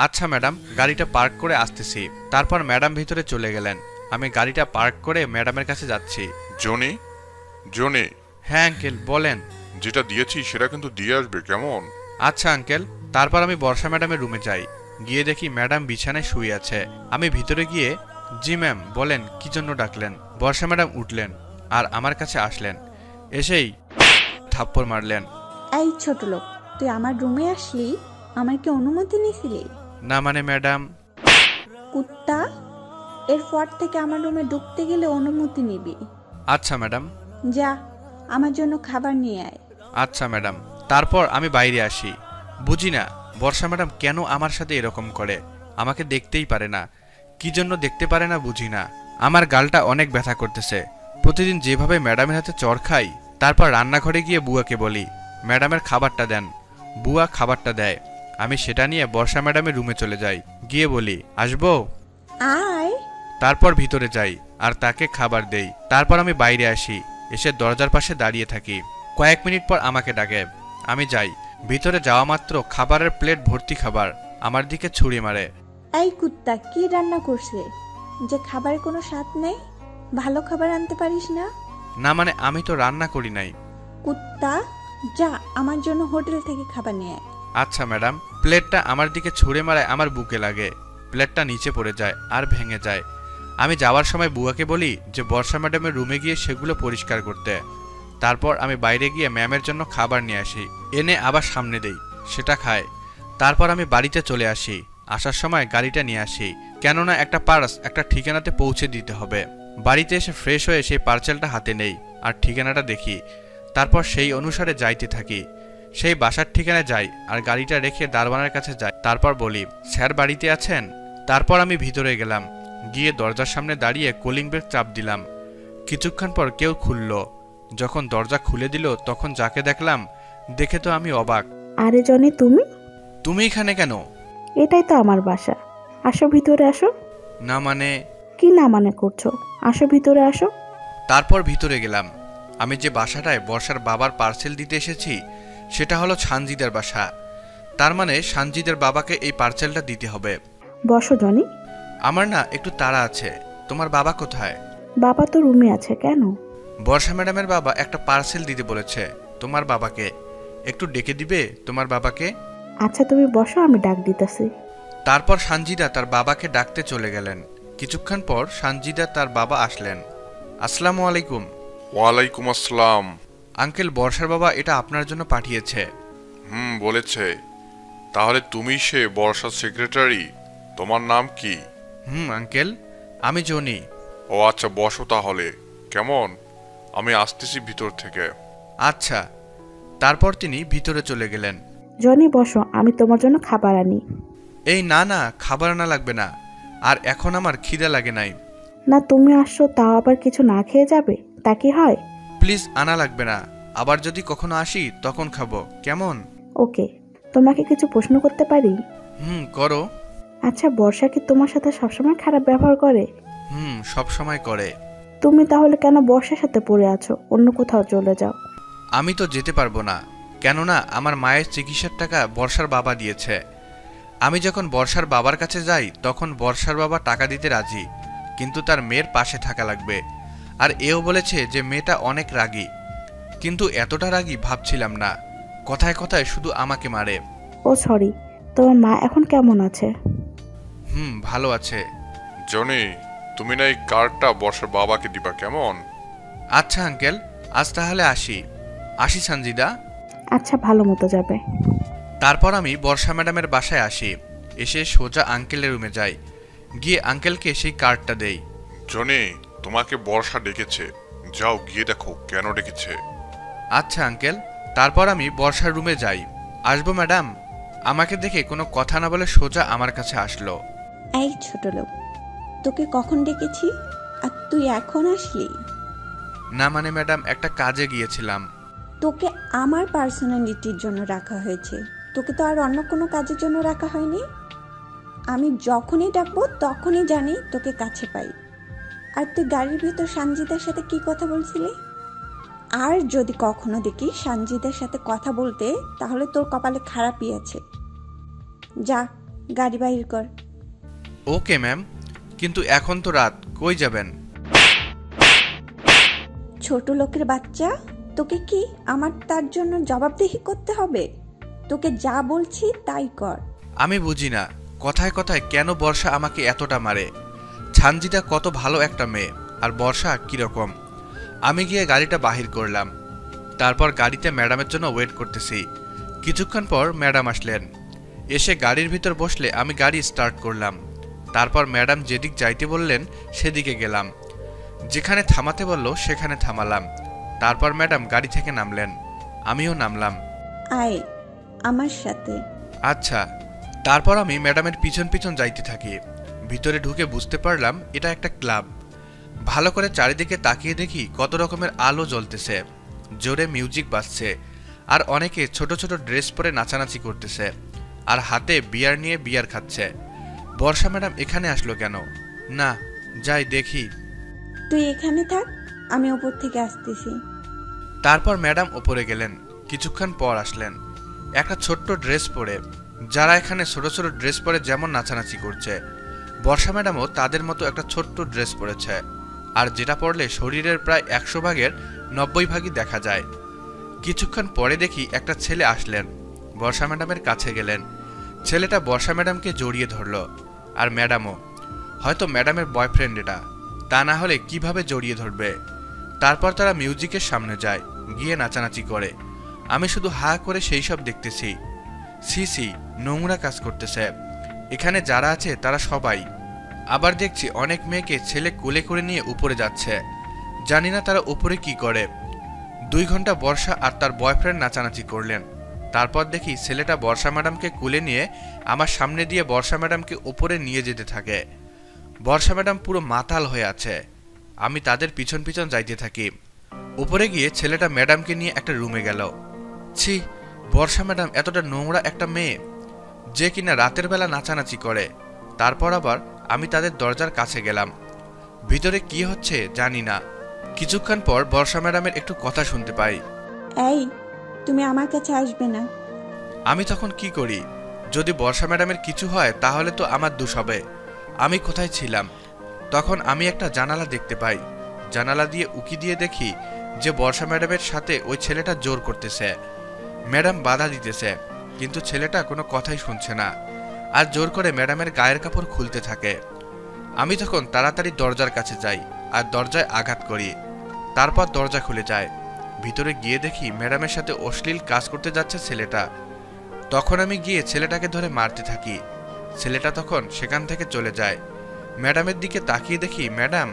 আচ্ছা ম্যাডাম, গাড়িটা পার্ক করে আসতেছি। তারপর ম্যাডাম ভিতরে চলে গেলেন। আমি গাড়িটা পার্ক করে ম্যাডামের কাছে যাচ্ছি। জনি, জনি, হ্যাঁ আঙ্কেল, বলেন। যেটা দিয়েছি সেটা কিন্তু দিয়ে আসবে, কেমন? আচ্ছা আঙ্কেল। তারপর আমি বর্ষা ম্যাডামের রুমে যাই। গিয়ে দেখি ম্যাডাম বিছানায় শুয়ে আছে। আমি ভিতরে গিয়ে, জি ম্যাম বলেন, কি জন্য ডাকলেন? বর্ষা ম্যাডাম উঠলেন আর আমার কাছে আসলেন। এসেই থাপ্পড় মারলেন। এই ছোট লোক, তুই আমার রুমে আসলি, আমার কি অনুমতি নিয়েছিলি? না মানে ম্যাডাম। কুত্তা, এরপর থেকে আমার রুমে ঢুকতে গেলে অনুমতি নিবি। আচ্ছা ম্যাডাম। যা, আমার জন্য খাবার নিয়ে আয়। আচ্ছা ম্যাডাম। তারপর আমি বাইরে আসি। বুঝি না বর্ষা ম্যাডাম কেন আমার সাথে এরকম করে। আমাকে দেখতেই পারে না, কি জন্য দেখতে পারে না বুঝি না। আমার গালটা অনেক ব্যথা করতেছে। প্রতিদিন যেভাবে ম্যাডামের হাতে চড় খাই, তারপর রান্নাঘরে গিয়ে বুয়াকে বলি ম্যাডামের খাবারটা দেন। বুয়া খাবারটা দেয়। আমি সেটা নিয়ে বর্ষা ম্যাডামের রুমে চলে যাই। গিয়ে বলি, আসবো? আয়। তারপর ভিতরে যাই আর তাকে খাবার দেই। তারপর আমি বাইরে আসি, এসে দরজার পাশে দাঁড়িয়ে থাকি। কয়েক মিনিট পর আমাকে ডাকে। আমি যাই। ভিতরে যাওয়া মাত্র খাবারের প্লেট ভর্তি খাবার আমার দিকে ছুরি মারে। এই কুত্তা, কি রান্না করছে যে খাবারে কোনো স্বাদ নেই? ভালো খাবার আনতে পারিস না? না মানে আমি তো রান্না করি নাই। কুত্তা, যা আমার জন্য হোটেল থেকে খাবার নিয়ে আয়। আচ্ছা ম্যাডাম। প্লেটটা আমার দিকে ছুঁড়ে মারায় আমার বুকে লাগে। প্লেটটা নিচে পড়ে যায় আর ভেঙে যায়। আমি যাওয়ার সময় বুয়াকে বলি যে বর্ষা ম্যাডামের রুমে গিয়ে সেগুলো পরিষ্কার করতে। তারপর আমি বাইরে গিয়ে ম্যামের জন্য খাবার নিয়ে আসি, এনে আবার সামনে দেই, সেটা খায়। তারপর আমি বাড়িতে চলে আসি। আসার সময় গাড়িটা নিয়ে আসি, কেননা একটা পার্স একটা ঠিকানাতে পৌঁছে দিতে হবে। বাড়িতে এসে ফ্রেশ হয়ে সেই পার্সেলটা হাতে নেই আর ঠিকানাটা দেখি। তারপর সেই অনুসারে যাইতে থাকি। সেই বাসার ঠিকানায় যাই আর গাড়িটা রেখে দারোয়ানের কাছে যাই। তারপর বলি, স্যার বাড়িতে আছেন? তারপর আমি ভিতরে গেলাম। গিয়ে দরজার সামনে দাঁড়িয়ে কলিং বেল চাপ দিলাম। কিছুক্ষণ পর কেউ খুলল। যখন দরজা খুলে দিল তখন যাকে দেখলাম, দেখে তো আমি অবাক। আরে জনি, তুমি এখানে কেন? এটাই তো আমার বাসা। আসো ভিতরে আসো। না মানে? কি না মানে করছো? আসো ভিতরে আসো। তারপর ভিতরে গেলাম। আমি যে বাসাটায় বর্ষার বাবার পার্সেল দিতে এসেছি সেটা হলো সানজিদার বাসা। তার মানে সানজিদার বাবাকে এই পার্সেলটা দিতে হবে। বসো জনি। আমার না একটু তাড়া আছে। তোমার বাবা কোথায়? বাবা তো রুমে আছে। কেন? বর্ষা ম্যাডামের বাবা একটা পার্সেল দিতে বলেছে তোমার বাবাকে। একটু ডেকে দিবে তোমার বাবাকে? আচ্ছা তুমি বসো, আমি ডাক দিতেছি। তারপর সানজিদা তার বাবাকে ডাকতে চলে গেলেন। কিছুক্ষণ পর সানজিদা তার বাবা আসলেন। আসসালামু আলাইকুম। ওয়ালাইকুম আসসালাম। আঙ্কেল, বর্ষার বাবা এটা আপনার জন্য পাঠিয়েছে। বলেছে। তাহলে তুমি সে বর্ষার সেক্রেটারি? তোমার নাম কি? আঙ্কেল, আমি জনি। ও আচ্ছা, বসো তাহলে। কেমন? আমি আসতেছি ভিতর থেকে। আচ্ছা। তারপর তিনি ভিতরে চলে গেলেন। জনি বসো, আমি তোমার জন্য খাবার আনি। এই না না, খাবার আনা লাগবে না। আর এখন আমার খিদে লাগে নাই। না, তুমি আসছো তাও আবার কিছু না খেয়ে যাবে, তা কি হয়? প্লিজ, আনা লাগবে না। আবার যদি কখনো আসি তখন খাবো, কেমন? ওকে। তোমাকে কিছু প্রশ্ন করতে পারি? করো। আচ্ছা, বর্ষা কি তোমার সাথে সবসময় খারাপ ব্যবহার করে? সব সময় করে। তুমি তাহলে কেন বর্ষার সাথে পড়ে আছো? অন্য কোথাও চলে যাও। আমি তো যেতে পারবো না, কেননা আমার মায়ের চিকিৎসার টাকা বর্ষার বাবা দিয়েছে। আমি যখন বর্ষার বাবার কাছে যাই তখন বর্ষার বাবা টাকা দিতে রাজি, কিন্তু তার মেয়ের পাশে থাকা লাগবে। আর এও বলেছে যে মেয়েটা অনেক রাগী, কিন্তু এতটা রাগী ভাবছিলাম না। কথায় কথায় শুধু আমাকে মারে। ও সরি, তোমার মা এখন কেমন আছে? ভালো আছে। জনি, তুমি না এই কার্ডটা বর্ষার বাবাকে দিবা, কেমন? আচ্ছা আঙ্কেল, আজ তাহলে আসি। আসি সঞ্জিদা। আচ্ছা, ভালো মতো যাবে। তারপর আমি বর্ষা ম্যাডামের বাসায় আসি। এসে সোজা আঙ্কেলের রুমে যাই। গিয়ে আঙ্কেলকে সেই কার্ডটা দেই। জনি, তোমাকে বর্ষা ডেকেছে, যাও গিয়ে দেখো কেন ডেকেছে। আচ্ছা আঙ্কেল। তারপর আমি বর্ষার রুমে যাই। আসবো ম্যাডাম? আমাকে দেখে কোনো কথা না বলে সোজা আমার কাছে আসলো। এই ছোট লোক, তোকে কখন ডেকেছি আর তুই এখন আসলি? না মানে ম্যাডাম, একটা কাজে গিয়েছিলাম। তোকে আমার পার্সোনালিটির জন্য রাখা হয়েছে, তোকে তো আর অন্য কোনো কাজের জন্য রাখা হয়নি। আমি যখনই ডাকবো তখনই জানি তোকে কাছে পাই। আর তুই গাড়ির ভিতর সানজিদার সাথে কি কথা বলছিলি? আর যদি কখনো দেখি সানজিদার সাথে কথা বলতে, তাহলে তোর কপালে খারাপই আছে। যা, গাড়ি বাহির কর। ওকে ম্যাম, কিন্তু এখন তো রাত, কই যাবেন? ছোট লোকের বাচ্চা, তোকে কি আমার তার জন্য জবাবদিহি করতে হবে? তোকে যা বলছি তাই কর। আমি বুঝি না কথায় কথায় কেন বর্ষা আমাকে এতটা মারে। ছানজিদা কত ভালো একটা মেয়ে, আর বর্ষা কিরকম। আমি গিয়ে গাড়িটা বাহির করলাম। তারপর গাড়িতে ম্যাডামের জন্য ওয়েট করতেছি। কিছুক্ষণ পর ম্যাডাম আসলেন। এসে গাড়ির ভিতর বসলে আমি গাড়ি স্টার্ট করলাম। তারপর ম্যাডাম যেদিক যাইতে বললেন সেদিকে গেলাম। যেখানে থামাতে বলল সেখানে থামালাম। তারপর ম্যাডাম গাড়ি থেকে নামলেন, আমিও নামলাম। আয় আমার সাথে। আচ্ছা। তারপর আমি ম্যাডামের পিছন পিছন যাইতে থাকি। ভিতরে ঢুকে বুঝতে পারলাম এটা একটা ক্লাব। ভালো করে চারিদিকে তাকিয়ে দেখি কত রকমের আলো জ্বলতেছে, জোরে মিউজিক বাজছে, আর অনেকে ছোট ছোট ড্রেস পরে নাচানাচি করতেছে, আর হাতে বিয়ার নিয়ে বিয়ার খাচ্ছে। বর্ষা ম্যাডাম এখানে আসলো কেন? না, যাই দেখি। তুই এখানে থাক, আমি ওপর থেকে আসতেছি। তারপর ম্যাডাম ওপরে গেলেন। কিছুক্ষণ পর আসলেন একটা ছোট্ট ড্রেস পরে। যারা এখানে ছোট ছোট ড্রেস পরে যেমন নাচানাচি করছে, বর্ষা ম্যাডামও তাদের মতো একটা ছোট্ট ড্রেস পরেছে, আর যেটা পরলে শরীরের প্রায় 100 ভাগের 90 ভাগই দেখা যায়। কিছুক্ষণ পরে দেখি একটা ছেলে আসলেন, বর্ষা ম্যাডামের কাছে গেলেন। ছেলেটা বর্ষা ম্যাডামকে জড়িয়ে ধরল, আর ম্যাডামও। হয়তো ম্যাডামের বয়ফ্রেন্ড এটা, তা না হলে কিভাবে জড়িয়ে ধরবে। তারপর তারা মিউজিকের সামনে যায়, গিয়ে নাচানাচি করে। আমি শুধু হা করে সেই সব দেখতেছি। সি সি, নোংরা কাজ করতেছে। এখানে যারা আছে তারা সবাই। আবার দেখছি অনেক মেয়েকে ছেলে কোলে করে নিয়ে উপরে যাচ্ছে। জানি না তারা উপরে কি করে। 2 ঘন্টা বর্ষা আর তার বয়ফ্রেন্ড নাচানাচি করলেন। তারপর দেখি ছেলেটা বর্ষা ম্যাডামকে কোলে নিয়ে আমার সামনে দিয়ে বর্ষা ম্যাডামকে উপরে নিয়ে যেতে থাকে। বর্ষা ম্যাডাম পুরো মাতাল হয়ে আছে। আমি তাদের পিছন পিছন যাইতে থাকি। উপরে গিয়ে ছেলেটা ম্যাডামকে নিয়ে একটা রুমে গেল। ছি, বর্ষা ম্যাডাম এতটা নোংরা একটা মেয়ে, যে কিনা রাতের বেলা নাচানাচি করে। তারপর আবার আমি তাদের দরজার কাছে গেলাম। ভিতরে কি হচ্ছে জানি না। কিছুক্ষণ পর বর্ষা ম্যাডামের একটু কথা শুনতে পাই। এই, তুমি আমার কাছে আসবে না। আমি তখন কি করি? যদি বর্ষা ম্যাডামের কিছু হয় তাহলে তো আমার দোষ হবে। আমি কোথায় ছিলাম? তখন আমি একটা জানালা দেখতে পাই। জানালা দিয়ে উকি দিয়ে দেখি যে বর্ষা ম্যাডামের সাথে ওই ছেলেটা জোর করতেছে। ম্যাডাম বাধা দিতেছে, কিন্তু ছেলেটা কোনো কথাই শুনছে না, আর জোর করে ম্যাডামের গায়ের কাপড় খুলতে থাকে। আমি তখন তাড়াতাড়ি দরজার কাছে যাই আর দরজায় আঘাত করি। তারপর দরজা খুলে যায়। ভিতরে গিয়ে দেখি ম্যাডামের সাথে অশ্লীল কাজ করতে যাচ্ছে ছেলেটা। তখন আমি গিয়ে ছেলেটাকে ধরে মারতে থাকি। ছেলেটা তখন সেখান থেকে চলে যায়। ম্যাডামের দিকে তাকিয়ে দেখি ম্যাডাম